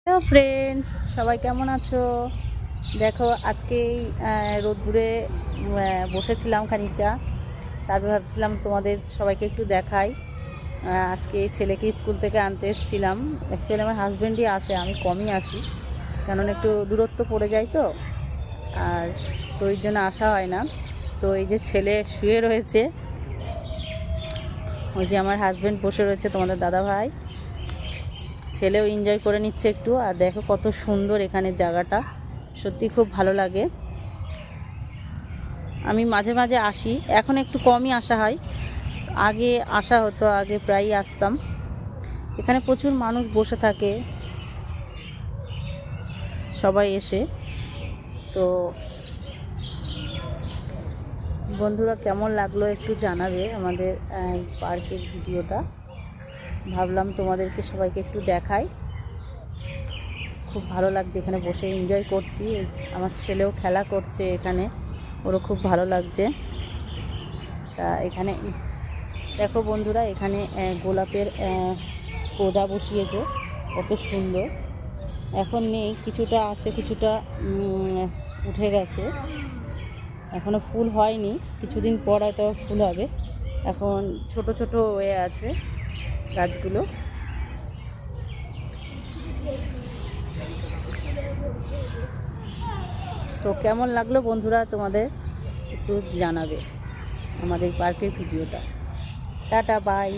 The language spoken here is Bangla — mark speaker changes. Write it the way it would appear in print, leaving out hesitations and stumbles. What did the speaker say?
Speaker 1: হ্যালো ফ্রেন্ড, সবাই কেমন আছো? দেখো আজকে এই রোদ্দুরে বসেছিলাম খানিকটা। তারপর ভাবছিলাম তোমাদের সবাইকে একটু দেখাই। আজকে এই ছেলেকে স্কুল থেকে আনতে এসেছিলাম। অ্যাকচুয়ালি আমার হাজব্যান্ডই আসে, আমি কমই আসি, কারণ একটু দূরত্ব পড়ে যায় তো, আর তো ওই জন্য আসা হয় না। তো এই যে ছেলে শুয়ে রয়েছে, ওই যে আমার হাজব্যান্ড বসে রয়েছে, তোমাদের দাদা ভাই, ছেলেও এনজয় করে নিচ্ছে একটু। আর দেখো কত সুন্দর এখানের জায়গাটা, সত্যি খুব ভালো লাগে। আমি মাঝে মাঝে আসি, এখন একটু কমই আসা হয়, আগে আসা হতো, আগে প্রায়ই আসতাম। এখানে প্রচুর মানুষ বসে থাকে, সবাই এসে। তো বন্ধুরা, কেমন লাগলো একটু জানাবে আমাদের পার্কের ভিডিওটা। ভাবলাম তোমাদেরকে সবাইকে একটু দেখাই। খুব ভালো লাগছে, এখানে বসে এনজয় করছি। আমার ছেলেও খেলা করছে এখানে, ওরও খুব ভালো লাগছে। তা এখানে দেখো বন্ধুরা, এখানে গোলাপের পৌধা বসিয়েছে, কত সুন্দর। এখন নেই, কিছুটা আছে, কিছুটা উঠে গেছে, এখনও ফুল হয়নি, কিছুদিন পর হয়তো ফুল হবে। এখন ছোট ছোট হয়ে আছে গাছগুলো। তো কেমন লাগলো বন্ধুরা তোমাদের একটু জানাবে আমাদের পার্কের ভিডিওটা। Tata, by.